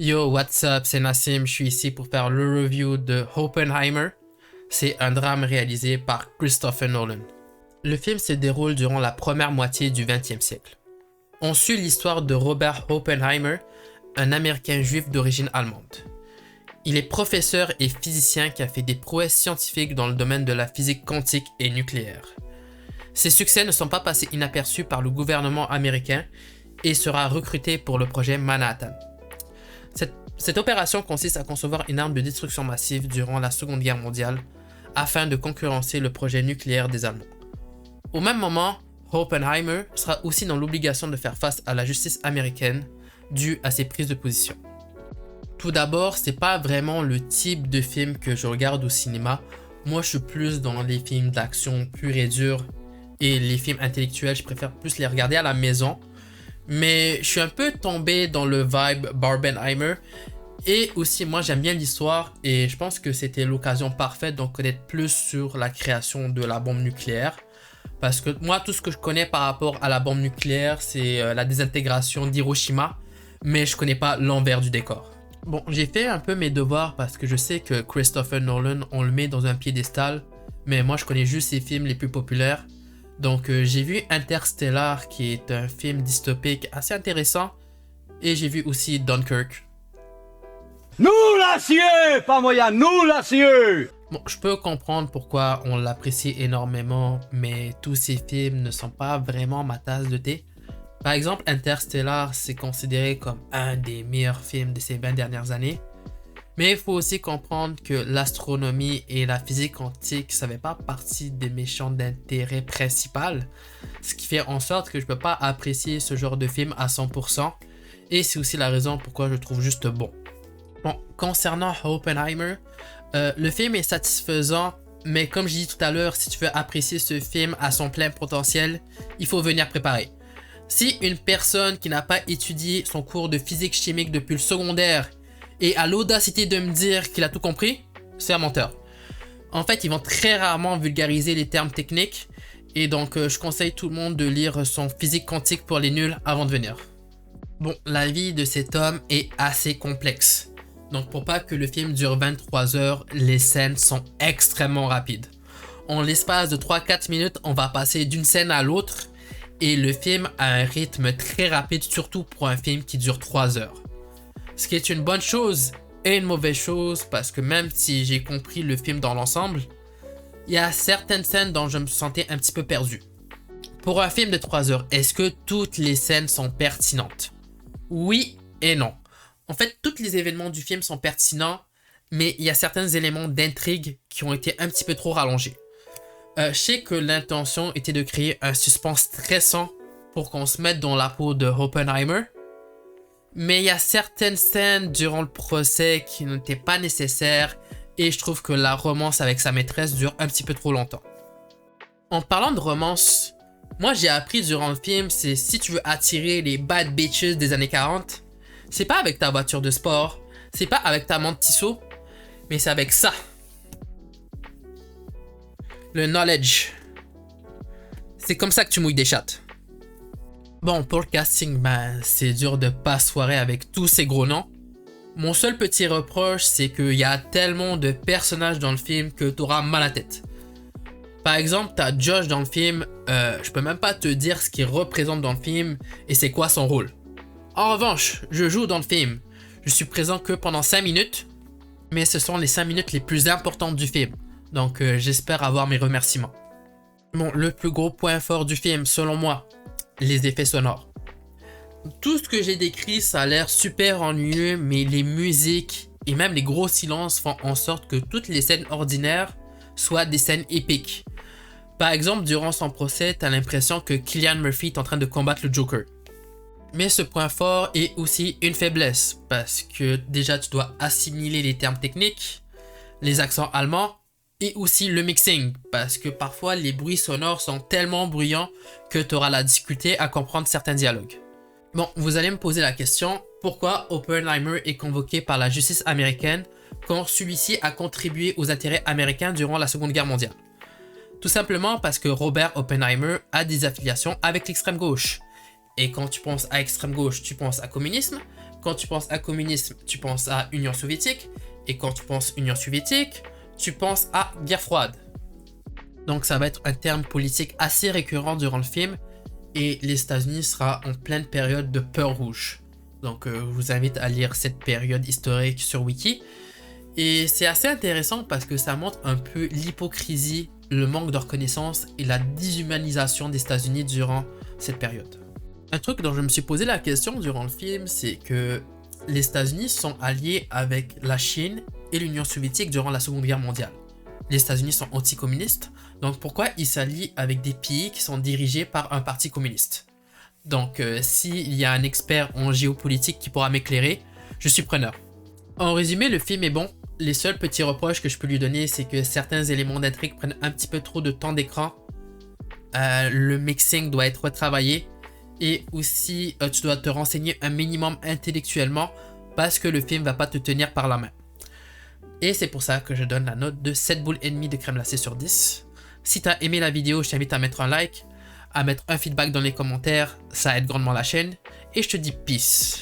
Yo, what's up, c'est Nassim, je suis ici pour faire le review de Oppenheimer. C'est un drame réalisé par Christopher Nolan. Le film se déroule durant la première moitié du XXe siècle. On suit l'histoire de Robert Oppenheimer, un Américain juif d'origine allemande. Il est professeur et physicien qui a fait des prouesses scientifiques dans le domaine de la physique quantique et nucléaire. Ses succès ne sont pas passés inaperçus par le gouvernement américain et sera recruté pour le projet Manhattan. Cette opération consiste à concevoir une arme de destruction massive durant la Seconde Guerre mondiale afin de concurrencer le projet nucléaire des Allemands. Au même moment, Oppenheimer sera aussi dans l'obligation de faire face à la justice américaine due à ses prises de position. Tout d'abord, c'est pas vraiment le type de film que je regarde au cinéma. Moi, je suis plus dans les films d'action pure et dure et les films intellectuels, je préfère plus les regarder à la maison. Mais je suis un peu tombé dans le vibe Barbenheimer. Et aussi, moi, j'aime bien l'histoire et je pense que c'était l'occasion parfaite d'en connaître plus sur la création de la bombe nucléaire. Parce que moi, tout ce que je connais par rapport à la bombe nucléaire, c'est la désintégration d'Hiroshima. Mais je connais pas l'envers du décor. Bon, j'ai fait un peu mes devoirs parce que je sais que Christopher Nolan, on le met dans un piédestal. Mais moi, je connais juste ses films les plus populaires. Donc j'ai vu Interstellar qui est un film dystopique assez intéressant et j'ai vu aussi Dunkirk. Nous l'acier, pas moyen, nous l'acier. Bon, je peux comprendre pourquoi on l'apprécie énormément, mais tous ces films ne sont pas vraiment ma tasse de thé. Par exemple, Interstellar, c'est considéré comme un des meilleurs films de ces 20 dernières années. Mais il faut aussi comprendre que l'astronomie et la physique quantique, ça ne fait pas partie des mes champs d'intérêt principal. Ce qui fait en sorte que je ne peux pas apprécier ce genre de film à 100%. Et c'est aussi la raison pourquoi je trouve juste bon. Bon, concernant Oppenheimer, le film est satisfaisant. Mais comme je dis tout à l'heure, si tu veux apprécier ce film à son plein potentiel, il faut venir préparer. Si une personne qui n'a pas étudié son cours de physique chimique depuis le secondaire et a l'audacité de me dire qu'il a tout compris, c'est un menteur. En fait, ils vont très rarement vulgariser les termes techniques. Et donc, je conseille tout le monde de lire son physique quantique pour les nuls avant de venir. Bon, la vie de cet homme est assez complexe. Donc, pour pas que le film dure 23 heures, les scènes sont extrêmement rapides. En l'espace de 3-4 minutes, on va passer d'une scène à l'autre. Et le film a un rythme très rapide, surtout pour un film qui dure 3 heures. Ce qui est une bonne chose et une mauvaise chose parce que même si j'ai compris le film dans l'ensemble, il y a certaines scènes dont je me sentais un petit peu perdu. Pour un film de 3 heures, est-ce que toutes les scènes sont pertinentes? Oui et non. En fait, tous les événements du film sont pertinents, mais il y a certains éléments d'intrigue qui ont été un petit peu trop rallongés. Je sais que l'intention était de créer un suspense stressant pour qu'on se mette dans la peau de Oppenheimer. Mais il y a certaines scènes durant le procès qui n'étaient pas nécessaires et je trouve que la romance avec sa maîtresse dure un petit peu trop longtemps. En parlant de romance, moi j'ai appris durant le film, c'est si tu veux attirer les bad bitches des années 40, c'est pas avec ta voiture de sport, c'est pas avec ta montre Tissot, mais c'est avec ça. Le knowledge. C'est comme ça que tu mouilles des chattes. Bon, pour le casting, c'est dur de pas se foirer avec tous ces gros noms. Mon seul petit reproche, c'est qu'il y a tellement de personnages dans le film que t'auras mal à la tête. Par exemple, t'as Josh dans le film, je peux même pas te dire ce qu'il représente dans le film et c'est quoi son rôle. En revanche, je joue dans le film. Je suis présent que pendant 5 minutes, mais ce sont les 5 minutes les plus importantes du film. Donc j'espère avoir mes remerciements. Bon, le plus gros point fort du film, selon moi, les effets sonores. Tout ce que j'ai décrit, ça a l'air super ennuyeux, mais les musiques et même les gros silences font en sorte que toutes les scènes ordinaires soient des scènes épiques. Par exemple, durant son procès, t'as l'impression que Cillian Murphy est en train de combattre le Joker. Mais ce point fort est aussi une faiblesse, parce que déjà tu dois assimiler les termes techniques, les accents allemands, et aussi le mixing, parce que parfois les bruits sonores sont tellement bruyants que tu auras la difficulté à comprendre certains dialogues. Bon, vous allez me poser la question, pourquoi Oppenheimer est convoqué par la justice américaine quand celui-ci a contribué aux intérêts américains durant la Seconde Guerre mondiale? Tout simplement parce que Robert Oppenheimer a des affiliations avec l'extrême gauche. Et quand tu penses à extrême gauche, tu penses à communisme, quand tu penses à communisme, tu penses à Union soviétique. Et quand tu penses Union soviétique, tu penses à guerre froide. Donc ça va être un terme politique assez récurrent durant le film. Et les États-Unis sera en pleine période de peur rouge. Donc je vous invite à lire cette période historique sur Wiki. Et c'est assez intéressant parce que ça montre un peu l'hypocrisie, le manque de reconnaissance et la déshumanisation des États-Unis durant cette période. Un truc dont je me suis posé la question durant le film, c'est que les États-Unis sont alliés avec la Chine et l'Union soviétique durant la Seconde Guerre mondiale. Les États-Unis sont anticommunistes, donc pourquoi ils s'allient avec des pays qui sont dirigés par un parti communiste? Donc s'il y a un expert en géopolitique qui pourra m'éclairer, je suis preneur. En résumé, le film est bon. Les seuls petits reproches que je peux lui donner, c'est que certains éléments d'intrigue prennent un petit peu trop de temps d'écran. Le mixing doit être retravaillé. Et aussi, tu dois te renseigner un minimum intellectuellement parce que le film va pas te tenir par la main. Et c'est pour ça que je donne la note de 7 boules et demie de crème glacée sur 10. Si tu as aimé la vidéo, je t'invite à mettre un like, à mettre un feedback dans les commentaires, ça aide grandement la chaîne. Et je te dis peace.